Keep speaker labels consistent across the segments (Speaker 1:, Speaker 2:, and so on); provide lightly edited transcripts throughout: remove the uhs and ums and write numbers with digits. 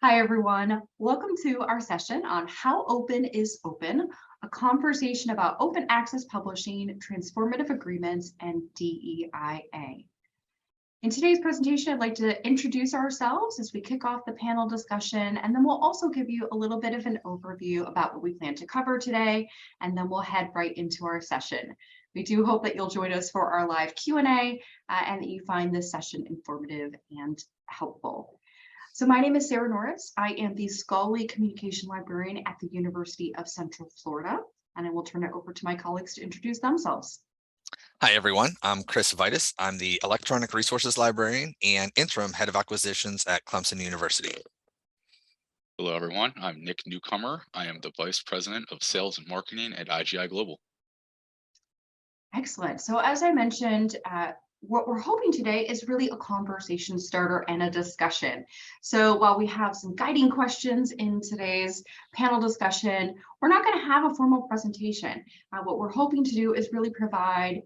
Speaker 1: Hi, everyone. Welcome to our session on How Open is Open, a conversation about open access publishing, transformative agreements, and DEIA. In today's presentation, I'd like to introduce ourselves as we kick off the panel discussion, and then we'll also give you a little bit of an overview about what we plan to cover today, and then we'll head right into our session. We do hope that you'll join us for our live Q&A and that you find this session informative and helpful. So my name is Sarah Norris. I am the Scholarly Communication Librarian at the University of Central Florida, and I will turn it over to my colleagues to introduce themselves.
Speaker 2: Hi, everyone. I'm Chris Vitus. I'm the Electronic Resources Librarian and Interim Head of Acquisitions at Clemson University.
Speaker 3: Hello, everyone. I'm Nick Newcomer. I am the Vice President of Sales and Marketing at IGI Global.
Speaker 1: Excellent. So as I mentioned, what we're hoping today is really a conversation starter and a discussion. So while we have some guiding questions in today's panel discussion, we're not going to have a formal presentation. What we're hoping to do is really provide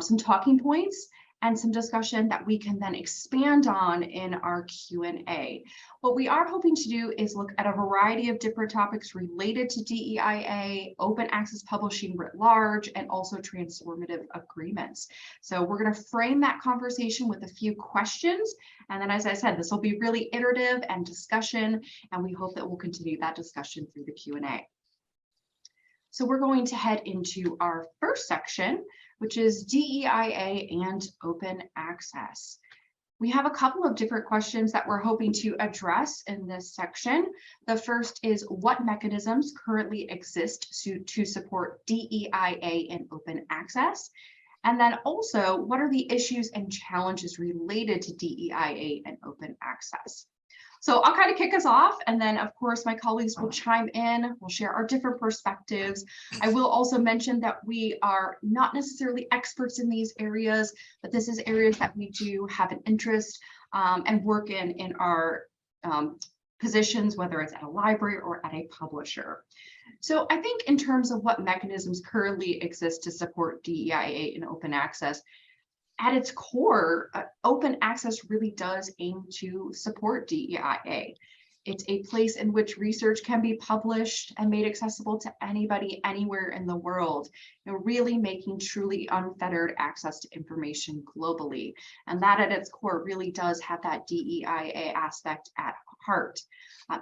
Speaker 1: some talking points and some discussion that we can then expand on in our Q&A. What we are hoping to do is look at a variety of different topics related to DEIA, open access publishing writ large, and also transformative agreements. So we're going to frame that conversation with a few questions. And then, as I said, this will be really iterative and discussion, and we hope that we'll continue that discussion through the Q&A. So we're going to head into our first section, which is DEIA and open access. We have a couple of different questions that we're hoping to address in this section. The first is, what mechanisms currently exist to support DEIA and open access? And then also, what are the issues and challenges related to DEIA and open access? So I'll kind of kick us off, and then of course my colleagues will chime in, we'll share our different perspectives. I will also mention that we are not necessarily experts in these areas, but this is areas that we do have an interest and work in our positions, whether it's at a library or at a publisher. So I think in terms of what mechanisms currently exist to support DEIA and open access, at its core, open access really does aim to support DEIA. It's a place in which research can be published and made accessible to anybody, anywhere in the world, really making truly unfettered access to information globally. And that at its core really does have that DEIA aspect at heart.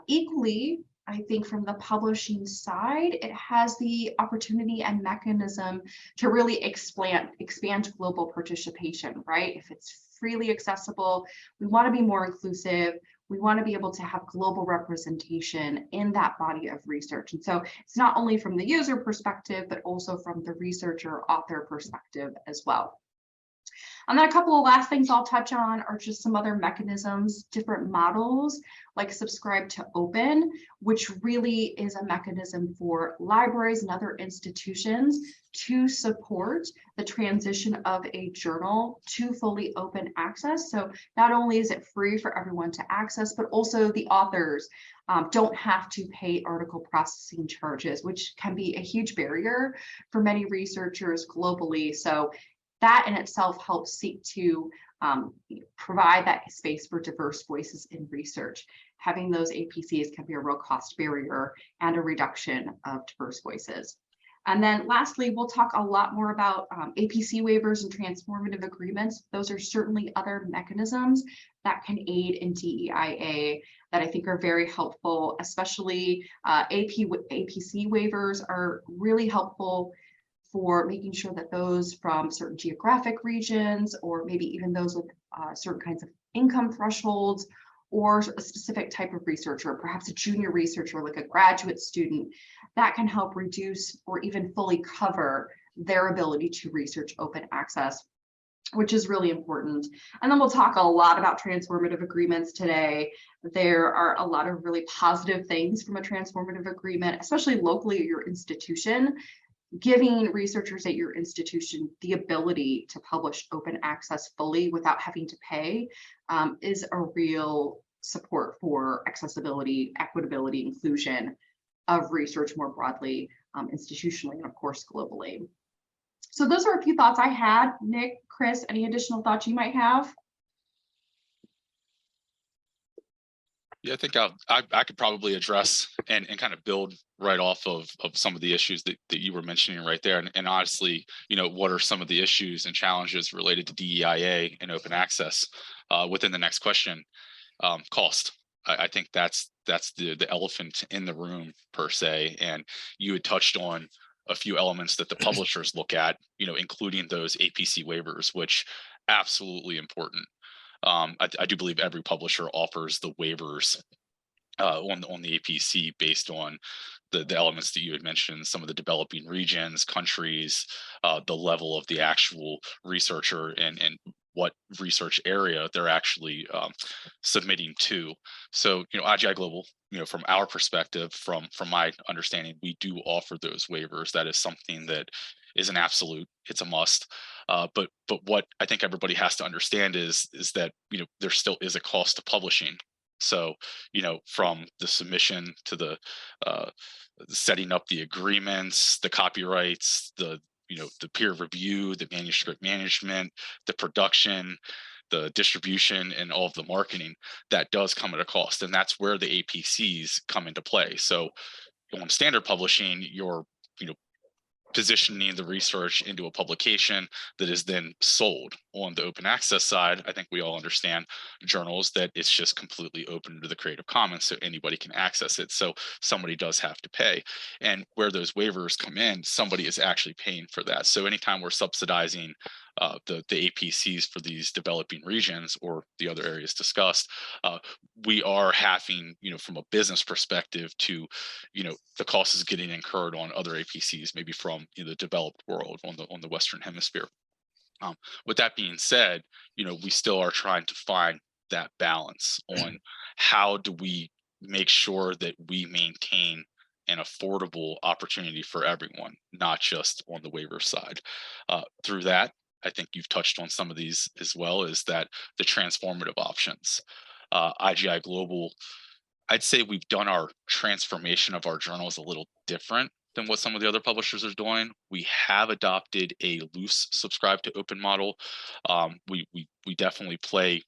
Speaker 1: Equally, I think from the publishing side, it has the opportunity and mechanism to really expand global participation, right? If it's freely accessible, we want to be more inclusive. We want to be able to have global representation in that body of research. And so it's not only from the user perspective, but also from the researcher author perspective as well. And then a couple of last things I'll touch on are just some other mechanisms, different models like Subscribe to Open, which really is a mechanism for libraries and other institutions to support the transition of a journal to fully open access. So not only is it free for everyone to access, but also the authors don't have to pay article processing charges, which can be a huge barrier for many researchers globally. So that in itself helps seek to provide that space for diverse voices in research. Having those APCs can be a real cost barrier and a reduction of diverse voices. And then lastly, we'll talk a lot more about APC waivers and transformative agreements. Those are certainly other mechanisms that can aid in DEIA that I think are very helpful, especially APC waivers are really helpful for making sure that those from certain geographic regions, or maybe even those with certain kinds of income thresholds, or a specific type of researcher, perhaps a junior researcher like a graduate student, that can help reduce or even fully cover their ability to research open access, which is really important. And then we'll talk a lot about transformative agreements today. There are a lot of really positive things from a transformative agreement, especially locally at your institution. Giving researchers at your institution the ability to publish open access fully without having to pay is a real support for accessibility, equitability, inclusion of research more broadly, institutionally, and of course, globally. So those are a few thoughts I had. Nick, Chris, any additional thoughts you might have?
Speaker 3: Yeah, I think I could probably address and kind of build right off of some of the issues that you were mentioning right there. And honestly, what are some of the issues and challenges related to DEIA and open access within the next question? Cost. I think that's the elephant in the room per se. And you had touched on a few elements that the publishers look at, including those APC waivers, which absolutely important. I do believe every publisher offers the waivers on the APC based on the elements that you had mentioned, some of the developing regions, countries, the level of the actual researcher, and what research area they're actually submitting to. So, IGI Global, from our perspective, from my understanding, we do offer those waivers. That is something that is an absolute. It's a must. But what I think everybody has to understand is that there still is a cost to publishing. So, from the submission to the setting up the agreements, the copyrights, the peer review, the manuscript management, the production, the distribution, and all of the marketing, that does come at a cost. And that's where the APCs come into play. So on standard publishing, you're positioning the research into a publication that is then sold. On the open access side, I think we all understand journals that it's just completely open to the Creative Commons, so anybody can access it. So somebody does have to pay. And where those waivers come in, somebody is actually paying for that. So anytime we're subsidizing the APCs for these developing regions or the other areas discussed, we are having, from a business perspective to, the cost is getting incurred on other APCs, maybe from the developed world on the Western Hemisphere. With that being said, we still are trying to find that balance on how do we make sure that we maintain an affordable opportunity for everyone, not just on the waiver side. Through that, I think you've touched on some of these as well, is that the transformative options. IGI Global, I'd say we've done our transformation of our journals a little different than what some of the other publishers are doing. We have adopted a loose subscribe to open model. We definitely play,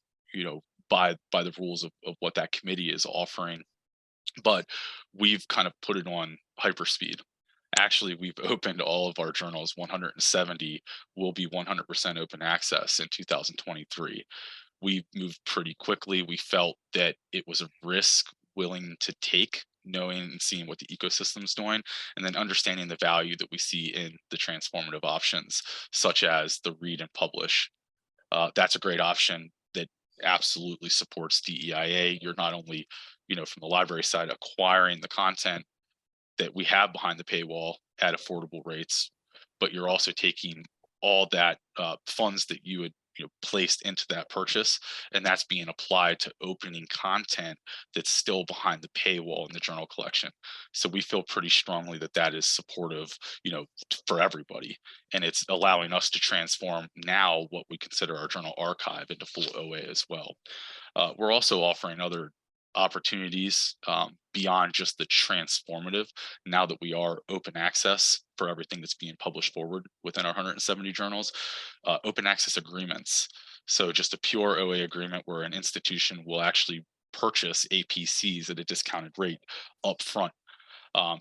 Speaker 3: by the rules of what that committee is offering, but we've kind of put it on hyperspeed. Actually, we've opened all of our journals. 170 will be 100% open access in 2023. We moved pretty quickly. We felt that it was a risk willing to take, knowing and seeing what the ecosystem's doing, and then understanding the value that we see in the transformative options, such as the read and publish. That's a great option that absolutely supports DEIA. You're not only, from the library side, acquiring the content that we have behind the paywall at affordable rates, but you're also taking all that funds that you had placed into that purchase, and that's being applied to opening content that's still behind the paywall in the journal collection. So we feel pretty strongly that that is supportive, for everybody, and it's allowing us to transform now what we consider our journal archive into full OA as well. We're also offering other opportunities beyond just the transformative, now that we are open access for everything that's being published forward within our 170 journals. Open access agreements, so just a pure OA agreement where an institution will actually purchase APCs at a discounted rate up front.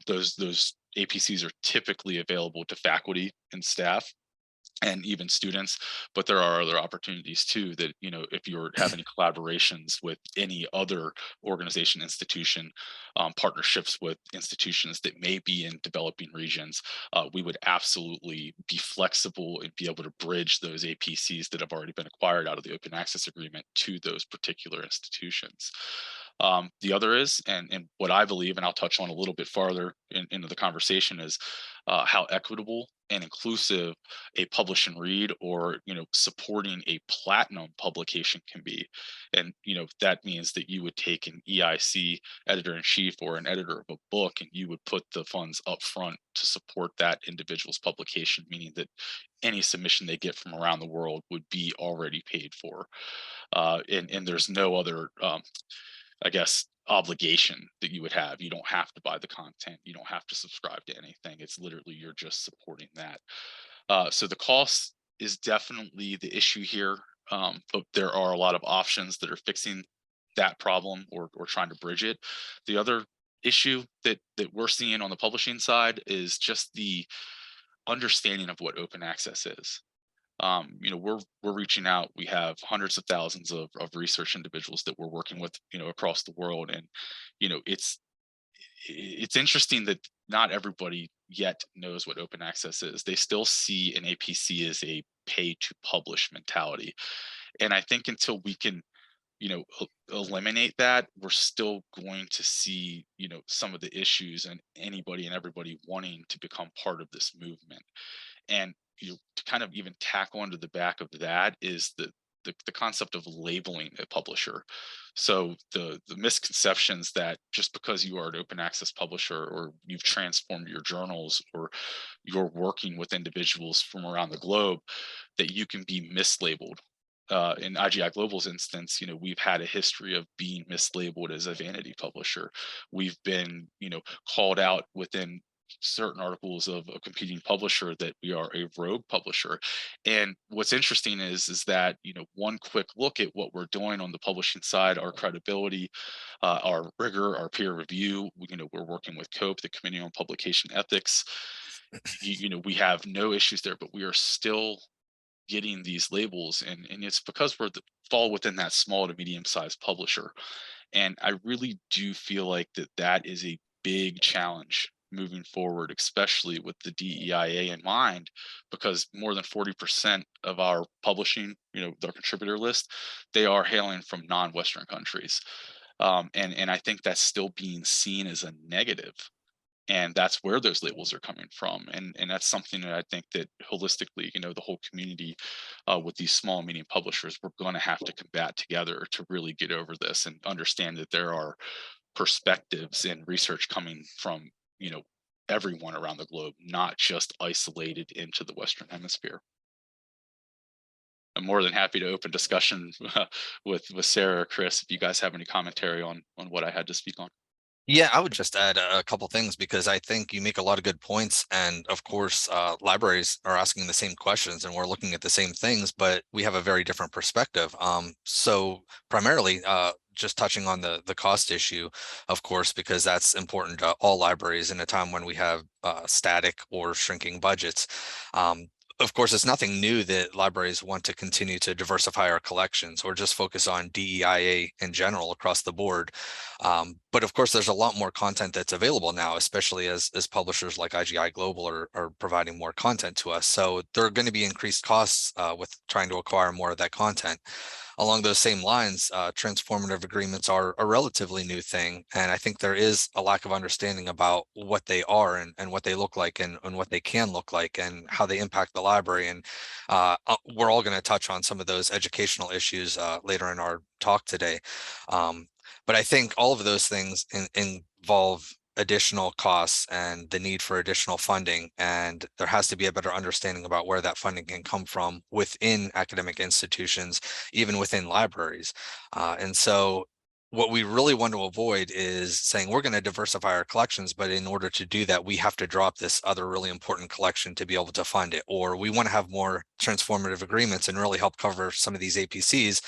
Speaker 3: Those APCs are typically available to faculty and staff and even students, but there are other opportunities too, that if you're having collaborations with any other organization, institution, partnerships with institutions that may be in developing regions, we would absolutely be flexible and be able to bridge those APCs that have already been acquired out of the open access agreement to those particular institutions. The other is, and what I believe, and I'll touch on a little bit farther into the conversation, is how equitable and inclusive a publish and read, or supporting a platinum publication can be. And that means that you would take an EIC editor-in-chief or an editor of a book, and you would put the funds up front to support that individual's publication, meaning that any submission they get from around the world would be already paid for. And there's no other I guess, obligation that you would have. You don't have to buy the content. You don't have to subscribe to anything. It's literally, you're just supporting that. So the cost is definitely the issue here, but there are a lot of options that are fixing that problem or trying to bridge it. The other issue that we're seeing on the publishing side is just the understanding of what open access is. We're reaching out. We have hundreds of thousands of research individuals that we're working with, across the world, and it's interesting that not everybody yet knows what open access is. They still see an APC as a pay to publish mentality, and I think until we can eliminate that, we're still going to see some of the issues and anybody and everybody wanting to become part of this movement. And to kind of even tack onto the back of that is the concept of labeling a publisher. So the misconceptions that just because you are an open access publisher, or you've transformed your journals, or you're working with individuals from around the globe, that you can be mislabeled. In IGI Global's instance, we've had a history of being mislabeled as a vanity publisher. We've been, called out within certain articles of a competing publisher that we are a rogue publisher. And what's interesting is that, one quick look at what we're doing on the publishing side, our credibility, our rigor, our peer review, we're working with COPE, the Committee on Publication Ethics. We have no issues there, but we are still getting these labels, and it's because fall within that small to medium sized publisher. And I really do feel like that is a big challenge moving forward, especially with the DEIA in mind, because more than 40% of our publishing, their contributor list, they are hailing from non-Western countries. And I think that's still being seen as a negative. And that's where those labels are coming from. And that's something that I think that holistically, the whole community with these small and medium publishers, we're going to have to combat together to really get over this and understand that there are perspectives and research coming from, everyone around the globe, not just isolated into the Western Hemisphere. I'm more than happy to open discussion with Sarah or Chris if you guys have any commentary on what I had to speak on.
Speaker 2: Yeah, I would just add a couple things, because I think you make a lot of good points. And of course, libraries are asking the same questions and we're looking at the same things, but we have a very different perspective. So primarily, just touching on the cost issue, of course, because that's important to all libraries in a time when we have static or shrinking budgets. Of course, it's nothing new that libraries want to continue to diversify our collections or just focus on DEIA in general across the board. But of course, there's a lot more content that's available now, especially as publishers like IGI Global are providing more content to us. So there are going to be increased costs with trying to acquire more of that content. Along those same lines, transformative agreements are a relatively new thing. And I think there is a lack of understanding about what they are and what they look like and what they can look like and how they impact the library. And we're all going to touch on some of those educational issues later in our talk today. But I think all of those things involve additional costs and the need for additional funding, and there has to be a better understanding about where that funding can come from within academic institutions, even within libraries. And so what we really want to avoid is saying we're going to diversify our collections, but in order to do that, we have to drop this other really important collection to be able to fund it, or we want to have more transformative agreements and really help cover some of these APCs,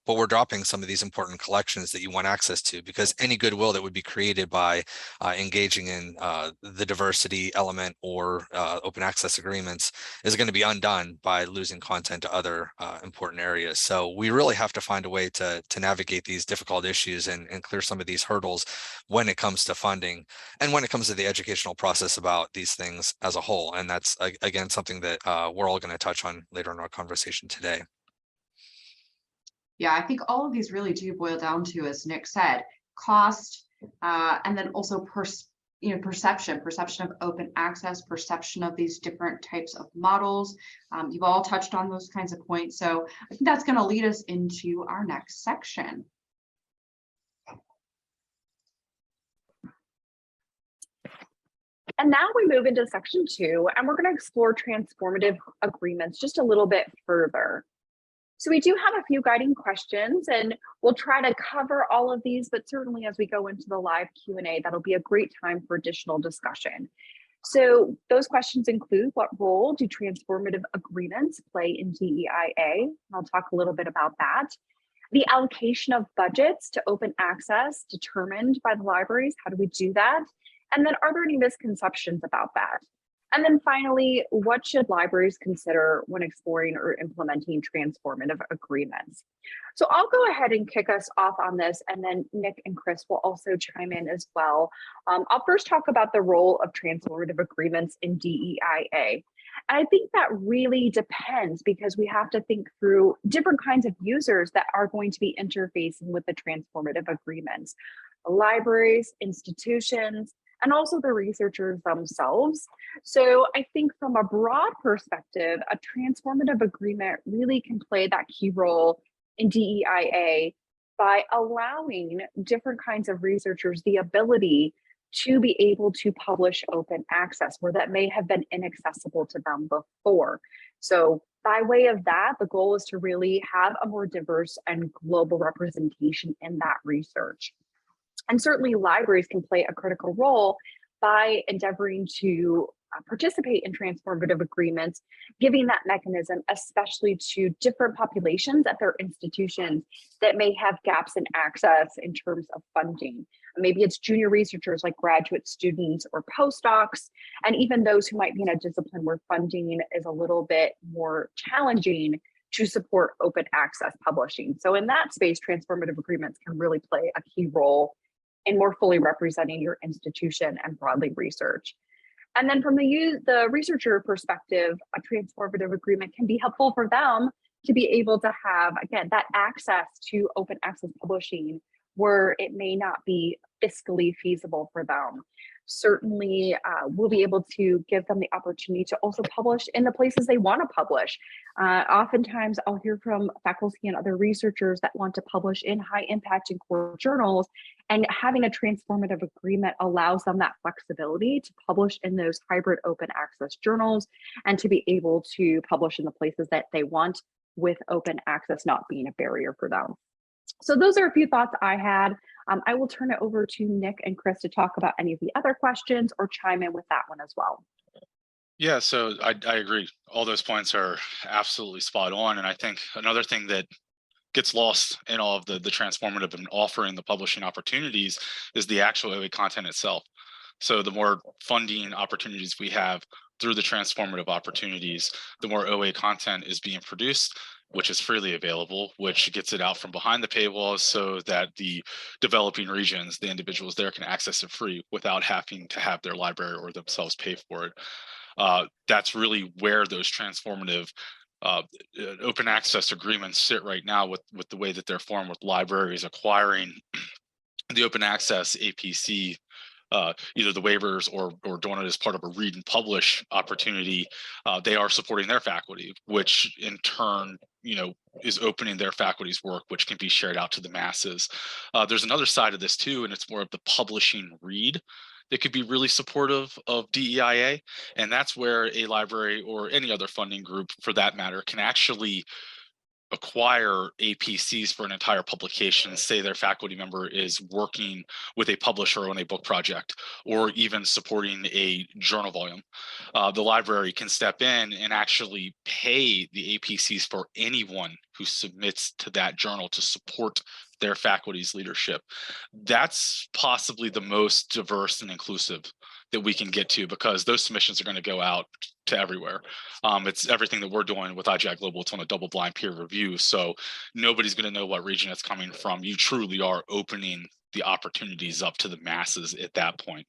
Speaker 2: but we're dropping some of these important collections that you want access to, because any goodwill that would be created by engaging in the diversity element or open access agreements is going to be undone by losing content to other important areas. So we really have to find a way to navigate these difficult issues and clear some of these hurdles when it comes to funding and when it comes to the educational process about these things as a whole. And that's, again, something that we're all going to touch on later in our conversation today.
Speaker 1: Yeah, I think all of these really do boil down to, as Nick said, cost, and then also perception of open access, perception of these different types of models. You've all touched on those kinds of points. So I think that's going to lead us into our next section.
Speaker 4: And now we move into section 2, and we're going to explore transformative agreements just a little bit further. So we do have a few guiding questions, and we'll try to cover all of these, but certainly as we go into the live Q&A, that'll be a great time for additional discussion. So those questions include, what role do transformative agreements play in DEIA? I'll talk a little bit about that. The allocation of budgets to open access determined by the libraries. How do we do that? And then are there any misconceptions about that? And then finally, what should libraries consider when exploring or implementing transformative agreements? So I'll go ahead and kick us off on this, and then Nick and Chris will also chime in as well. I'll first talk about the role of transformative agreements in DEIA. And I think that really depends, because we have to think through different kinds of users that are going to be interfacing with the transformative agreements: libraries, institutions, and also the researchers themselves. So I think from a broad perspective, a transformative agreement really can play that key role in DEIA by allowing different kinds of researchers the ability to be able to publish open access where that may have been inaccessible to them before. So by way of that, the goal is to really have a more diverse and global representation in that research. And certainly libraries can play a critical role by endeavoring to participate in transformative agreements, giving that mechanism, especially to different populations at their institutions that may have gaps in access in terms of funding. Maybe it's junior researchers like graduate students or postdocs, and even those who might be in a discipline where funding is a little bit more challenging to support open access publishing. So in that space, transformative agreements can really play a key role in more fully representing your institution and broadly research. And then from the researcher perspective, a transformative agreement can be helpful for them to be able to have, again, that access to open access publishing where it may not be fiscally feasible for them. Certainly, we'll be able to give them the opportunity to also publish in the places they want to publish. Oftentimes, I'll hear from faculty and other researchers that want to publish in high impact and core journals, and having a transformative agreement allows them that flexibility to publish in those hybrid open access journals and to be able to publish in the places that they want, with open access not being a barrier for them. So those are a few thoughts I had. I will turn it over to Nick and Chris to talk about any of the other questions or chime in with that one as well.
Speaker 3: Yeah, so I agree. All those points are absolutely spot on. And I think another thing that gets lost in all of the transformative and offering the publishing opportunities is the actual OA content itself. So the more funding opportunities we have through the transformative opportunities, the more OA content is being produced, which is freely available, which gets it out from behind the paywalls so that the developing regions, the individuals there, can access it free without having to have their library or themselves pay for it. That's really where those transformative open access agreements sit right now, with the way that they're formed, with libraries acquiring the open access APC, either the waivers or doing it as part of a read and publish opportunity. They are supporting their faculty, which in turn, is opening their faculty's work, which can be shared out to the masses. There's another side of this too, and it's more of the publishing read that could be really supportive of DEIA. And that's where a library or any other funding group for that matter can actually acquire APCs for an entire publication. Say their faculty member is working with a publisher on a book project, or even supporting a journal volume. The library can step in and actually pay the APCs for anyone who submits to that journal to support their faculty's leadership. That's possibly the most diverse and inclusive that we can get to, because those submissions are going to go out to everywhere. It's everything that we're doing with IGI Global. It's on a double-blind peer review, so nobody's going to know what region it's coming from. You truly are opening the opportunities up to the masses at that point.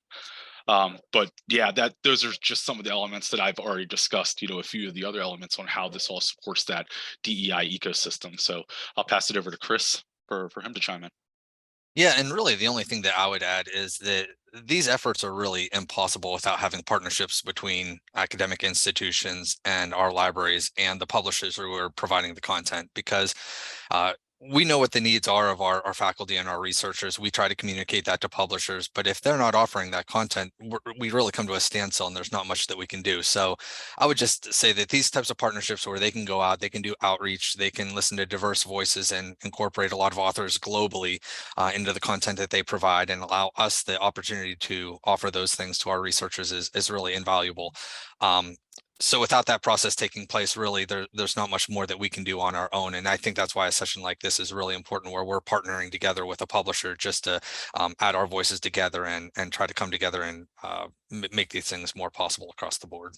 Speaker 3: But yeah, those are just some of the elements that I've already discussed. A few of the other elements on how this all supports that DEI ecosystem. So I'll pass it over to Chris for him to chime in.
Speaker 2: Yeah, and really the only thing that I would add is that these efforts are really impossible without having partnerships between academic institutions and our libraries and the publishers who are providing the content, because we know what the needs are of our faculty and our researchers. We try to communicate that to publishers, but if they're not offering that content, we really come to a standstill and there's not much that we can do. So I would just say that these types of partnerships where they can go out, they can do outreach, they can listen to diverse voices and incorporate a lot of authors globally into the content that they provide, and allow us the opportunity to offer those things to our researchers is really invaluable. So without that process taking place, really, there's not much more that we can do on our own. And I think that's why a session like this is really important, where we're partnering together with a publisher just to add our voices together and try to come together and make these things more possible across the board.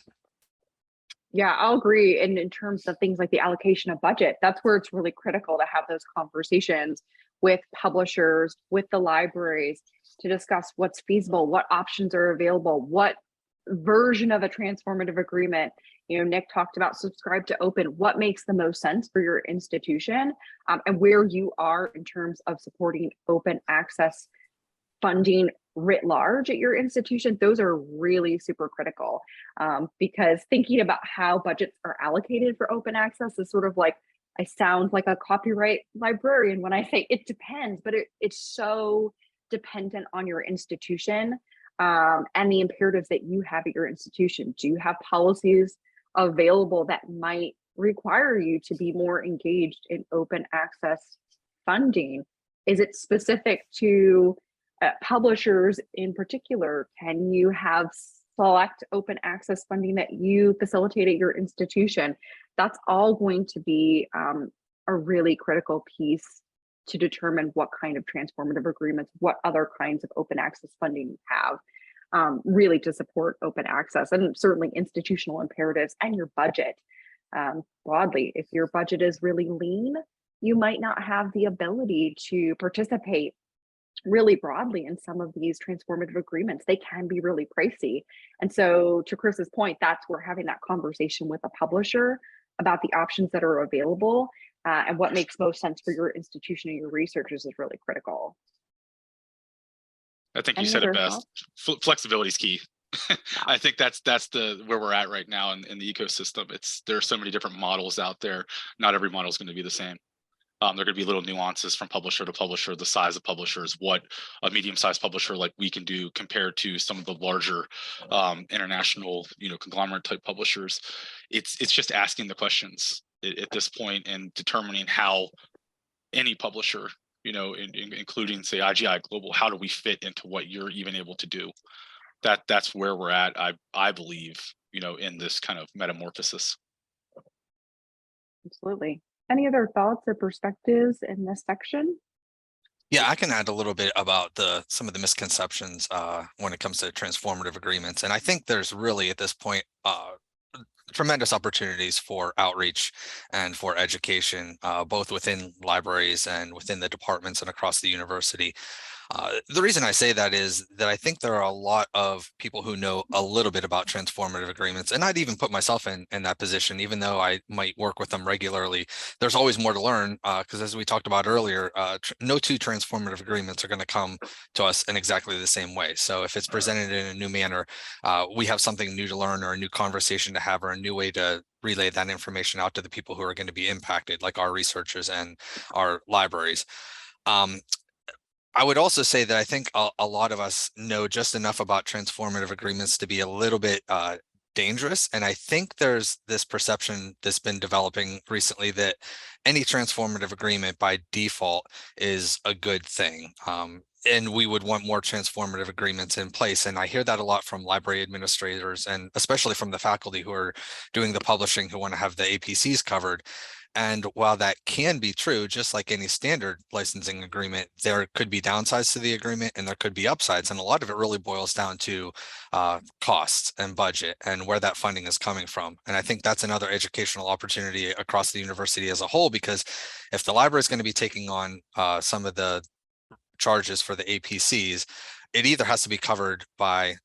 Speaker 4: Yeah, I'll agree. And in terms of things like the allocation of budget, that's where it's really critical to have those conversations with publishers, with the libraries, to discuss what's feasible, what options are available, what version of a transformative agreement. Nick talked about subscribe to open, what makes the most sense for your institution, and where you are in terms of supporting open access funding writ large at your institution. Those are really super critical, because thinking about how budgets are allocated for open access is sort of like, I sound like a copyright librarian when I say it depends, but it's so dependent on your institution, and the imperatives that you have at your institution. Do you have policies available that might require you to be more engaged in open access funding? Is it specific to publishers in particular? Can you have select open access funding that you facilitate at your institution? That's all going to be a really critical piece to determine what kind of transformative agreements, what other kinds of open access funding you have, really to support open access, and certainly institutional imperatives and your budget broadly. If your budget is really lean, you might not have the ability to participate really broadly in some of these transformative agreements. They can be really pricey. And so to Chris's point, that's where having that conversation with a publisher about the options that are available and what makes most sense for your institution and your researchers is really critical.
Speaker 3: I think you said it best. Flexibility is key. I think that's the where we're at right now in the ecosystem. There are so many different models out there. Not every model is going to be the same. There are going to be little nuances from publisher to publisher, the size of publishers, what a medium-sized publisher like we can do compared to some of the larger international, conglomerate type publishers. It's just asking the questions at this point and determining how any publisher, including say IGI Global, how do we fit into what you're even able to do? That's where we're at, I believe, in this kind of metamorphosis.
Speaker 4: Absolutely. Any other thoughts or perspectives in this section?
Speaker 2: Yeah, I can add a little bit about some of the misconceptions when it comes to transformative agreements. And I think there's really at this point tremendous opportunities for outreach and for education, both within libraries and within the departments and across the university. The reason I say that is that I think there are a lot of people who know a little bit about transformative agreements, and I'd even put myself in that position, even though I might work with them regularly. There's always more to learn because as we talked about earlier, no two transformative agreements are going to come to us in exactly the same way. So if it's presented in a new manner, we have something new to learn or a new conversation to have or a new way to relay that information out to the people who are going to be impacted, like our researchers and our libraries. I would also say that I think a lot of us know just enough about transformative agreements to be a little bit dangerous. And I think there's this perception that's been developing recently that any transformative agreement by default is a good thing. And we would want more transformative agreements in place. And I hear that a lot from library administrators and especially from the faculty who are doing the publishing, who want to have the APCs covered. And while that can be true, just like any standard licensing agreement, there could be downsides to the agreement and there could be upsides. And a lot of it really boils down to costs and budget and where that funding is coming from. And I think that's another educational opportunity across the university as a whole, because if the library is going to be taking on some of the charges for the APCs, it either has to be covered by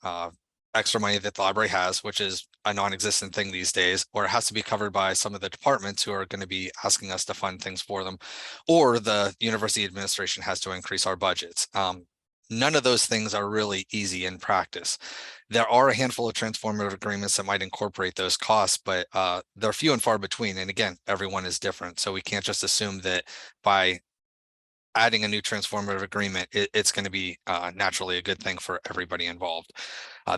Speaker 2: extra money that the library has, which is a non-existent thing these days, or it has to be covered by some of the departments who are going to be asking us to fund things for them, or the university administration has to increase our budgets. None of those things are really easy in practice. There are a handful of transformative agreements that might incorporate those costs, but they're few and far between. And again, everyone is different. So we can't just assume that by adding a new transformative agreement, it's going to be naturally a good thing for everybody involved.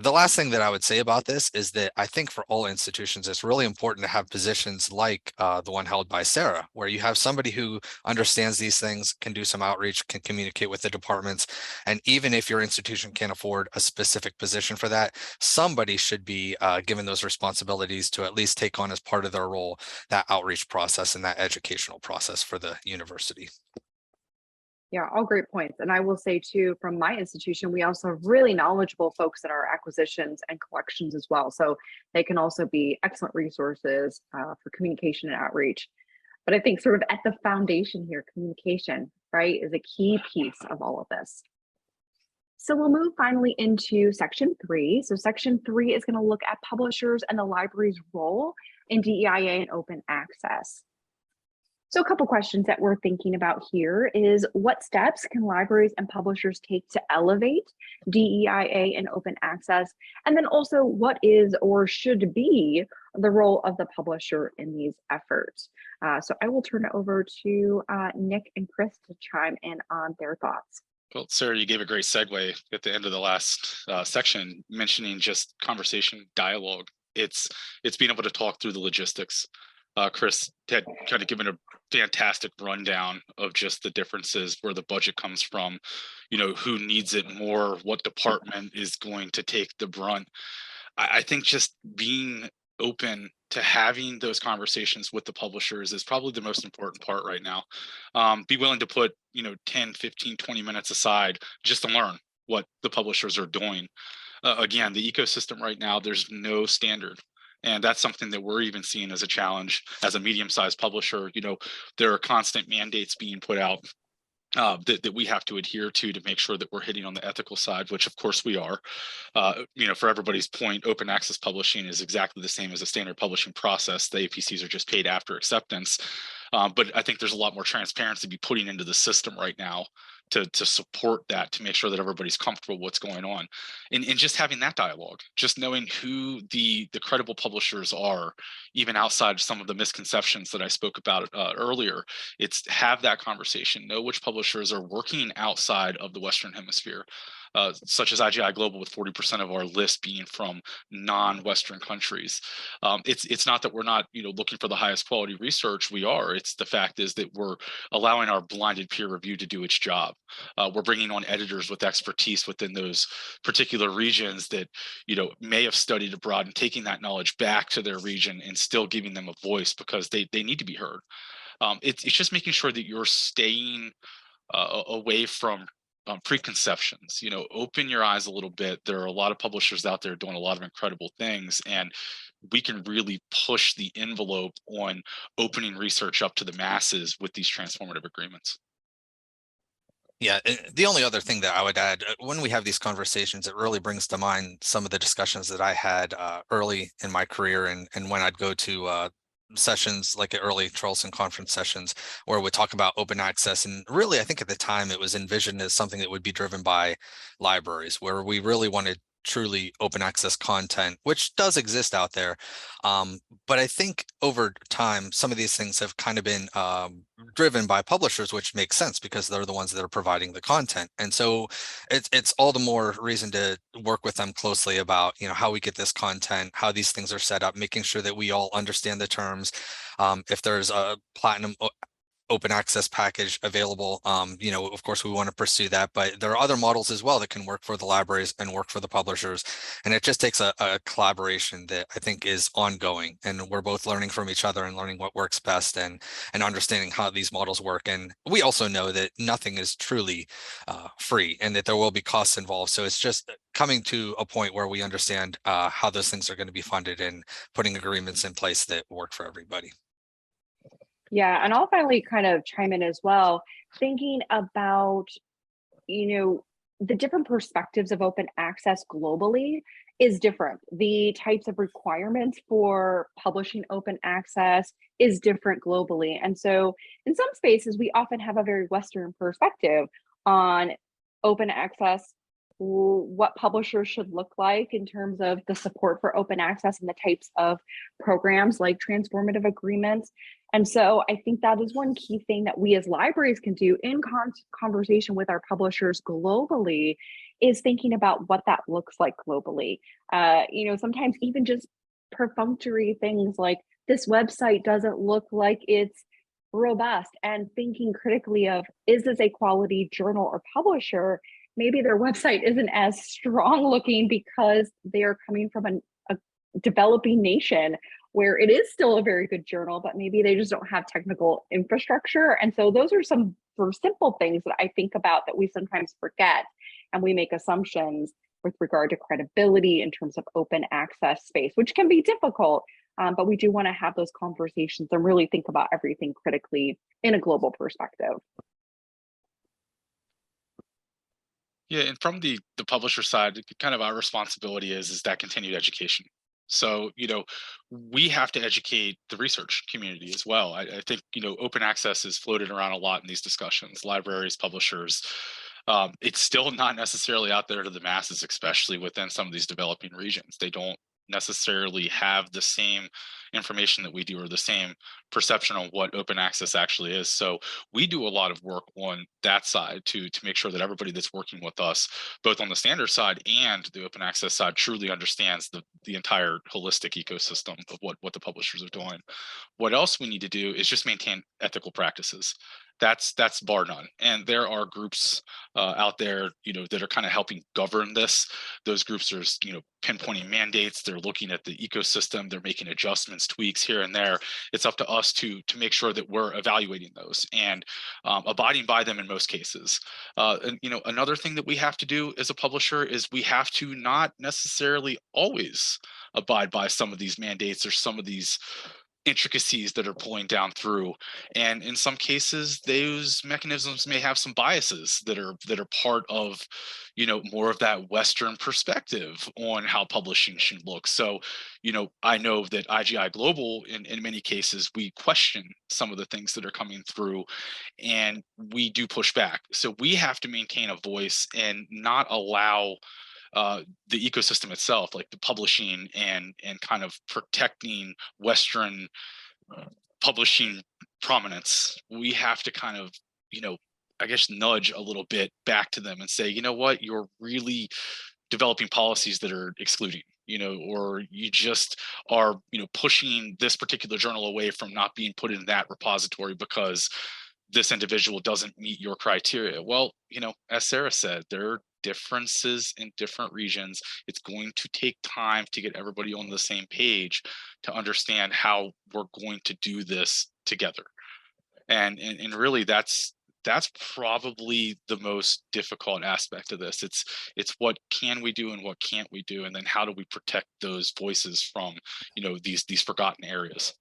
Speaker 2: The last thing that I would say about this is that I think for all institutions, it's really important to have positions like the one held by Sarah, where you have somebody who understands these things, can do some outreach, can communicate with the departments. And even if your institution can't afford a specific position for that, somebody should be given those responsibilities to at least take on as part of their role that outreach process and that educational process for the university.
Speaker 4: Yeah, all great points. And I will say too, from my institution, we also have really knowledgeable folks in our acquisitions and collections as well. So they can also be excellent resources for communication and outreach. But I think sort of at the foundation here, communication, right, is a key piece of all of this. So we'll move finally into section 3. So section 3 is going to look at publishers and the library's role in DEIA and open access. So a couple questions that we're thinking about here is, what steps can libraries and publishers take to elevate DEIA and open access? And then also, what is or should be the role of the publisher in these efforts? So I will turn it over to Nick and Chris to chime in on their thoughts.
Speaker 3: Well, Sarah, you gave a great segue at the end of the last section, mentioning just conversation, dialogue. It's being able to talk through the logistics. Chris had kind of given a fantastic rundown of just the differences, where the budget comes from, who needs it more, what department is going to take the brunt. I think just being open to having those conversations with the publishers is probably the most important part right now. Be willing to put 10, 15, 20 minutes aside just to learn what the publishers are doing. Again, the ecosystem right now, there's no standard. And that's something that we're even seeing as a challenge as a medium-sized publisher. There are constant mandates being put out that we have to adhere to make sure that we're hitting on the ethical side, which of course we are. For everybody's point, open access publishing is exactly the same as a standard publishing process. The APCs are just paid after acceptance. But I think there's a lot more transparency to be putting into the system right now to support that, to make sure that everybody's comfortable with what's going on. And just having that dialogue, just knowing who the credible publishers are, even outside some of the misconceptions that I spoke about earlier. It's have that conversation, know which publishers are working outside of the Western Hemisphere. Such as IGI Global, with 40% of our list being from non-Western countries. It's not that we're not looking for the highest quality research. We are. It's the fact is that we're allowing our blinded peer review to do its job. We're bringing on editors with expertise within those particular regions that may have studied abroad, and taking that knowledge back to their region and still giving them a voice, because they need to be heard. It's just making sure that you're staying away from preconceptions. Open your eyes a little bit. There are a lot of publishers out there doing a lot of incredible things, and we can really push the envelope on opening research up to the masses with these transformative agreements.
Speaker 2: Yeah, the only other thing that I would add, when we have these conversations, it really brings to mind some of the discussions that I had early in my career, and when I'd go to sessions like early Charleston conference sessions, where we talk about open access. And really, I think at the time it was envisioned as something that would be driven by libraries, where we really wanted truly open access content, which does exist out there. But I think over time, some of these things have kind of been driven by publishers, which makes sense because they're the ones that are providing the content. And so it's all the more reason to work with them closely about, how we get this content, how these things are set up, making sure that we all understand the terms. If there's a platinum open access package available, of course we want to pursue that, but there are other models as well that can work for the libraries and work for the publishers. And it just takes a collaboration that I think is ongoing, and we're both learning from each other and learning what works best, and understanding how these models work. And we also know that nothing is truly free, and that there will be costs involved. So it's just coming to a point where we understand how those things are going to be funded, and putting agreements in place that work for everybody.
Speaker 4: Yeah, and I'll finally kind of chime in as well, thinking about, the different perspectives of open access globally is different. The types of requirements for publishing open access is different globally. And so in some spaces, we often have a very Western perspective on open access what publishers should look like in terms of the support for open access and the types of programs like transformative agreements. And so I think that is one key thing that we as libraries can do in conversation with our publishers globally, is thinking about what that looks like globally. Sometimes even just perfunctory things like, this website doesn't look like it's robust, and thinking critically of, is this a quality journal or publisher? Maybe their website isn't as strong looking because they are coming from a developing nation where it is still a very good journal, but maybe they just don't have technical infrastructure. And so those are some sort of simple things that I think about that we sometimes forget, and we make assumptions with regard to credibility in terms of open access space, which can be difficult, but we do want to have those conversations and really think about everything critically in a global perspective.
Speaker 3: Yeah, and from the publisher side, kind of our responsibility is that continued education. So, we have to educate the research community as well. I think, open access is floated around a lot in these discussions, libraries, publishers. It's still not necessarily out there to the masses, especially within some of these developing regions. They don't necessarily have the same information that we do, or the same perception on what open access actually is. So we do a lot of work on that side to make sure that everybody that's working with us, both on the standard side and the open access side, truly understands the entire holistic ecosystem of what the publishers are doing. What else we need to do is just maintain ethical practices. That's bar none. And there are groups out there, that are kind of helping govern this. Those groups are, pinpointing mandates. They're looking at the ecosystem. They're making adjustments, tweaks here and there. It's up to us to make sure that we're evaluating those and abiding by them in most cases. And another thing that we have to do as a publisher is we have to not necessarily always abide by some of these mandates or some of these intricacies that are pulling down through, and in some cases those mechanisms may have some biases that are part of more of that Western perspective on how publishing should look. So I know that IGI Global, in many cases, we question some of the things that are coming through, and we do push back. So we have to maintain a voice and not allow the ecosystem itself, like the publishing and kind of protecting Western publishing prominence. We have to kind of, I guess, nudge a little bit back to them and say, you know what, you're really developing policies that are excluding, or you just are, pushing this particular journal away from not being put in that repository because this individual doesn't meet your criteria. Well, as Sarah said, there are differences in different regions. It's going to take time to get everybody on the same page to understand how we're going to do this together. And really that's probably the most difficult aspect of this. It's what can we do and what can't we do, and then how do we protect those voices from these forgotten areas.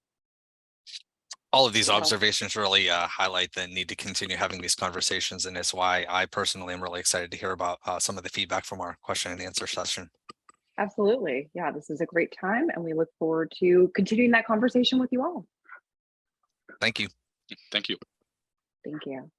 Speaker 2: All of these observations really highlight the need to continue having these conversations, and it's why I personally am really excited to hear about some of the feedback from our question and answer session.
Speaker 4: Absolutely. Yeah, this is a great time, and we look forward to continuing that conversation with you all.
Speaker 2: Thank you.
Speaker 3: Thank you.
Speaker 4: Thank you.